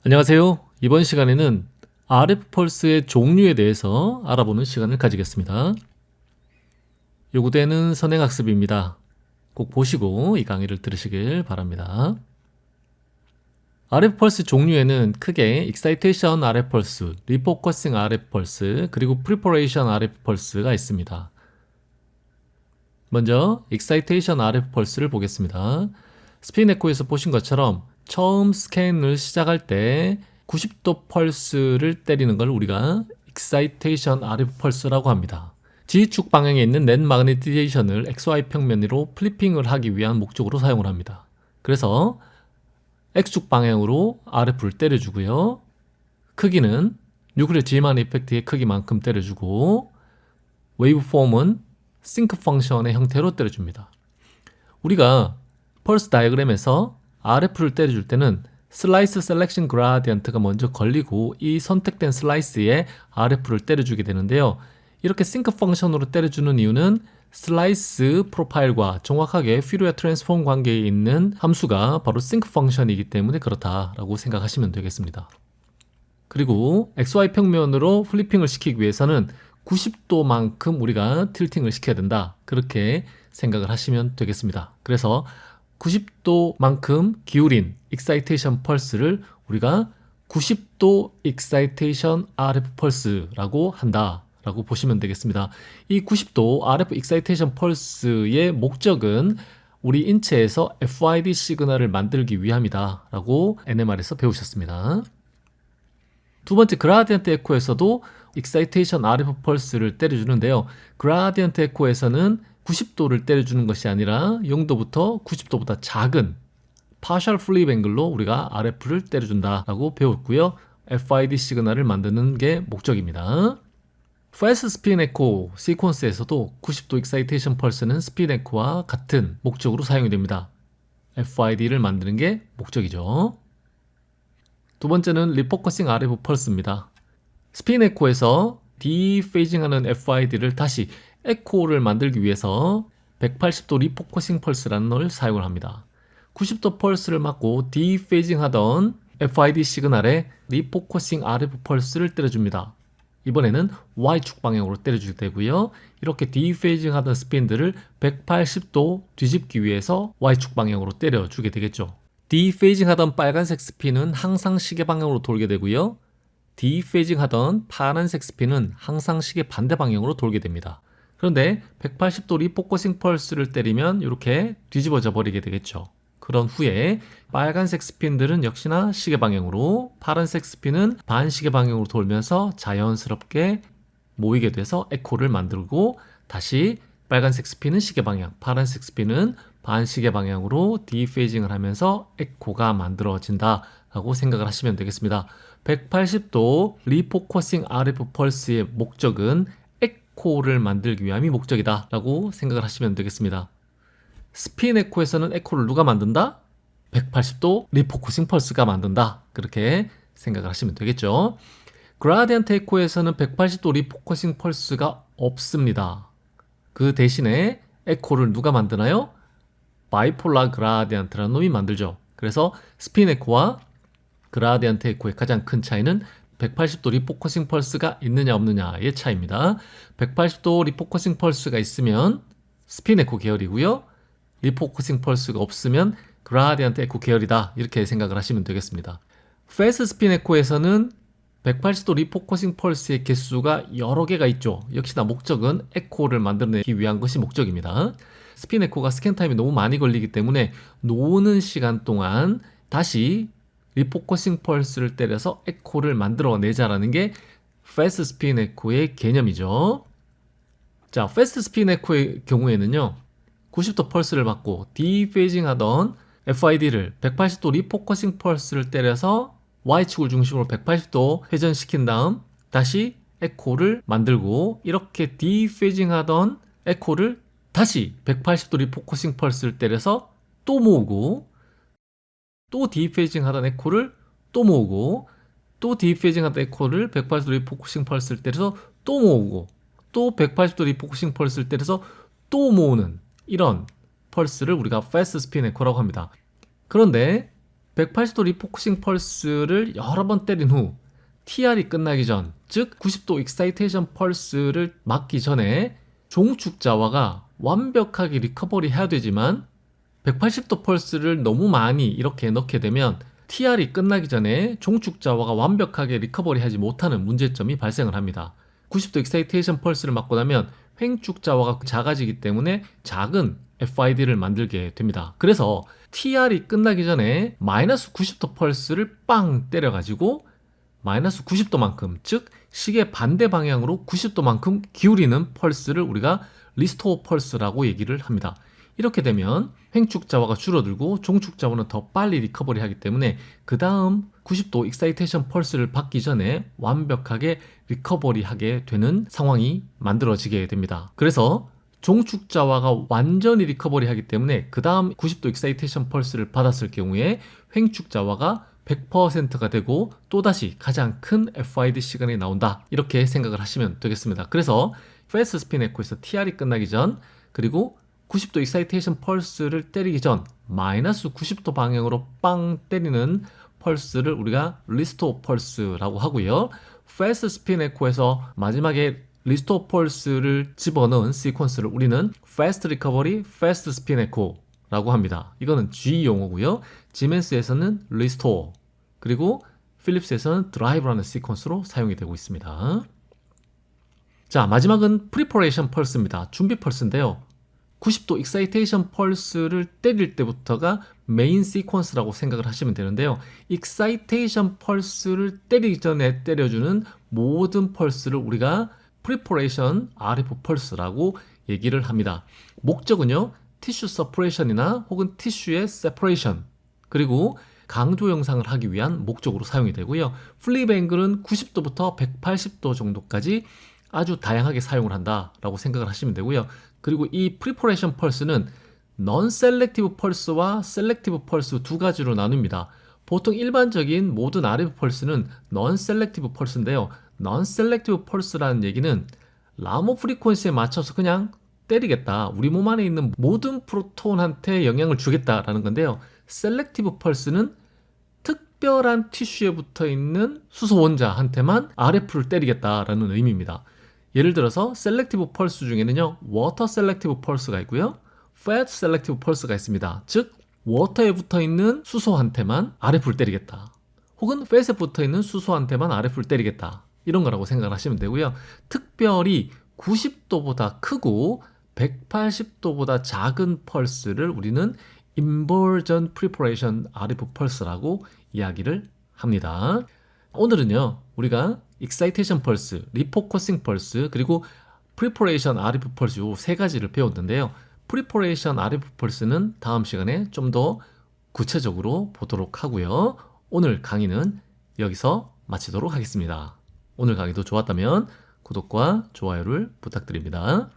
안녕하세요. 이번 시간에는 RF 펄스의 종류에 대해서 알아보는 시간을 가지겠습니다. 요구되는 선행학습입니다. 꼭 보시고 이 강의를 들으시길 바랍니다. RF 펄스 종류에는 크게 Excitation RF 펄스, Refocusing RF 펄스, 그리고 Preparation RF 펄스가 있습니다. 먼저 Excitation RF 펄스를 보겠습니다. 스핀 에코에서 보신 것처럼 처음 스캔을 시작할 때 90도 펄스를 때리는 걸 우리가 Excitation RF 펄스라고 합니다. G축 방향에 있는 넷 마그네티제이션을 XY 평면으로 플리핑을 하기 위한 목적으로 사용을 합니다. 그래서 X축 방향으로 RF를 때려주고요. 크기는 뉴클리어 지만 이펙트의 크기만큼 때려주고 웨이브폼은 싱크 펑션의 형태로 때려줍니다. 우리가 펄스 다이어그램에서 RF를 때려줄 때는 슬라이스 셀렉션 그라디언트가 먼저 걸리고 이 선택된 슬라이스에 RF를 때려주게 되는데요. 이렇게 싱크 펑션으로 때려주는 이유는 슬라이스 프로파일과 정확하게 퓨리어 트랜스폼 관계에 있는 함수가 바로 싱크 펑션이기 때문에 그렇다라고 생각하시면 되겠습니다. 그리고 XY 평면으로 플리핑을 시키기 위해서는 90도만큼 우리가 틸팅을 시켜야 된다. 그렇게 생각을 하시면 되겠습니다. 그래서 90도만큼 기울인 익사이테이션 펄스를 우리가 90도 익사이테이션 RF 펄스라고 한다라고 보시면 되겠습니다. 이 90도 RF 익사이테이션 펄스의 목적은 우리 인체에서 FID 시그널을 만들기 위함이다 라고 NMR에서 배우셨습니다. 두 번째 그라디언트 에코에서도 익사이테이션 RF 펄스를 때려주는데요. 그라디언트 에코에서는 90도를 때려주는 것이 아니라 0도부터 90도보다 작은 partial flip angle로 우리가 RF를 때려준다라고 배웠고요. FID 시그널을 만드는 게 목적입니다. fast spin echo 시퀀스에서도 90도 익사이테이션 펄스는 스핀 에코와 같은 목적으로 사용이 됩니다. FID를 만드는 게 목적이죠. 두 번째는 리포커싱 RF 펄스입니다. 스핀 에코에서 디페이징하는 FID를 다시 에코를 만들기 위해서 180도 리포커싱 펄스라는 걸 사용을 합니다. 90도 펄스를 맞고 디페이징하던 FID 시그널에 리포커싱 RF 펄스를 때려줍니다. 이번에는 Y축 방향으로 때려주게 되고요. 이렇게 디페이징하던 스핀들을 180도 뒤집기 위해서 Y축 방향으로 때려주게 되겠죠. 디페이징 하던 빨간색 스핀은 항상 시계 방향으로 돌게 되고요. 디페이징 하던 파란색 스핀은 항상 시계 반대 방향으로 돌게 됩니다. 그런데 180도 리포커싱 펄스를 때리면 이렇게 뒤집어져 버리게 되겠죠. 그런 후에 빨간색 스핀들은 역시나 시계 방향으로, 파란색 스핀은 반시계 방향으로 돌면서 자연스럽게 모이게 돼서 에코를 만들고 다시 빨간색 스핀은 시계 방향, 파란색 스핀은 반시계 방향으로 디페이징을 하면서 에코가 만들어진다 라고 생각을 하시면 되겠습니다. 180도 리포커싱 RF 펄스의 목적은 에코를 만들기 위함이 목적이다 라고 생각을 하시면 되겠습니다. 스핀 에코에서는 에코를 누가 만든다? 180도 리포커싱 펄스가 만든다. 그렇게 생각을 하시면 되겠죠. 그라디언트 에코에서는 180도 리포커싱 펄스가 없습니다. 그 대신에 에코를 누가 만드나요? 바이폴라 그라디언트라는 놈이 만들죠. 그래서 스핀 에코와 그라디언트 에코의 가장 큰 차이는 180도 리포커싱 펄스가 있느냐 없느냐의 차이입니다. 180도 리포커싱 펄스가 있으면 스핀 에코 계열이고요. 리포커싱 펄스가 없으면 그라디언트 에코 계열이다. 이렇게 생각을 하시면 되겠습니다. 패스트 스핀 에코에서는 180도 리포커싱 펄스의 개수가 여러 개가 있죠. 역시나 목적은 에코를 만들어내기 위한 것이 목적입니다. 스핀 에코가 스캔 타임이 너무 많이 걸리기 때문에 노는 시간 동안 다시 리포커싱 펄스를 때려서 에코를 만들어내자라는 게 패스트 스핀 에코의 개념이죠. 자, 패스트 스핀 에코의 경우에는요. 90도 펄스를 맞고 디페이징 하던 FID를 180도 리포커싱 펄스를 때려서 Y축을 중심으로 180도 회전시킨 다음 다시 에코를 만들고 이렇게 디페이징 하던 에코를 다시 180도 리포커싱 펄스를 때려서 또 모으고 또 디페이징 하던 에코를 또 모으고 또 디페이징 하던 에코를 180도 리포커싱 펄스를 때려서 또 모으고 또 180도 리포커싱 펄스를 때려서 또 모으는 이런 펄스를 우리가 패스트 스핀 에코라고 합니다. 그런데 180도 리포커싱 펄스를 여러 번 때린 후 TR이 끝나기 전, 즉 90도 익사이테이션 펄스를 맞기 전에 종축 자와가 완벽하게 리커버리 해야 되지만 180도 펄스를 너무 많이 이렇게 넣게 되면 TR이 끝나기 전에 종축 자와가 완벽하게 리커버리 하지 못하는 문제점이 발생을 합니다. 90도 익사이테이션 펄스를 맞고 나면 횡축 자와가 작아지기 때문에 작은 FID를 만들게 됩니다. 그래서 TR이 끝나기 전에 마이너스 90도 펄스를 빵 때려가지고 마이너스 90도만큼, 즉 시계 반대 방향으로 90도만큼 기울이는 펄스를 우리가 리스토어 펄스라고 얘기를 합니다. 이렇게 되면 횡축 자와가 줄어들고 종축 자와는 더 빨리 리커버리 하기 때문에 그 다음 90도 익사이테이션 펄스를 받기 전에 완벽하게 리커버리 하게 되는 상황이 만들어지게 됩니다. 그래서 종축 자와가 완전히 리커버리 하기 때문에 그 다음 90도 익사이테이션 펄스를 받았을 경우에 횡축 자와가 100%가 되고 또다시 가장 큰 FID 시간이 나온다, 이렇게 생각을 하시면 되겠습니다. 그래서 패스트 스핀 에코에서 TR이 끝나기 전, 그리고 90도 익사이테이션 펄스를 때리기 전 마이너스 90도 방향으로 빵 때리는 펄스를 우리가 리스토어 펄스라고 하고요. 패스트 스핀 에코에서 마지막에 리스토어 펄스를 집어넣은 시퀀스를 우리는 패스트 리커버리, 패스트 스핀 에코라고 합니다. 이거는 G 용어고요. 지멘스에서는 리스토어, 그리고 필립스에서는 드라이브라는 시퀀스로 사용이 되고 있습니다. 자, 마지막은 프리퍼레이션 펄스입니다. 준비 펄스인데요. 90도 익사이테이션 펄스를 때릴 때부터가 메인 시퀀스라고 생각을 하시면 되는데요. 익사이테이션 펄스를 때리기 전에 때려주는 모든 펄스를 우리가 프리퍼레이션 RF 펄스라고 얘기를 합니다. 목적은요, 티슈 서퍼레이션이나 혹은 티슈의 세퍼레이션, 그리고 강조 영상을 하기 위한 목적으로 사용이 되고요. 플립 앵글은 90도부터 180도 정도까지 아주 다양하게 사용을 한다라고 생각을 하시면 되고요. 그리고 이 프리퍼레이션 펄스는 non 셀렉티브 펄스와 셀렉티브 펄스 두 가지로 나눕니다. 보통 일반적인 모든 RF 펄스는 non 셀렉티브 펄스인데요. non 셀렉티브 펄스라는 얘기는 라모 프리퀀시에 맞춰서 그냥 때리겠다, 우리 몸 안에 있는 모든 프로톤한테 영향을 주겠다라는 건데요. 셀렉티브 펄스는 특별한 티슈에 붙어 있는 수소 원자한테만 RF를 때리겠다라는 의미입니다. 예를 들어서 셀렉티브 펄스 중에는요, 워터 셀렉티브 펄스가 있고요, 팻 셀렉티브 펄스가 있습니다. 즉 워터에 붙어 있는 수소한테만 RF를 때리겠다, 혹은 팻에 붙어 있는 수소한테만 RF를 때리겠다, 이런 거라고 생각을 하시면 되고요. 특별히 90도보다 크고 180도보다 작은 펄스를 우리는 인버전 프리퍼레이션 RF 펄스라고 이야기를 합니다. 오늘은요, 우리가 익사이테이션 펄스, 리포커싱 펄스, 그리고 프리퍼레이션 RF 펄스 요 세 가지를 배웠는데요. 프리퍼레이션 RF 펄스는 다음 시간에 좀 더 구체적으로 보도록 하고요. 오늘 강의는 여기서 마치도록 하겠습니다. 오늘 강의도 좋았다면 구독과 좋아요를 부탁드립니다.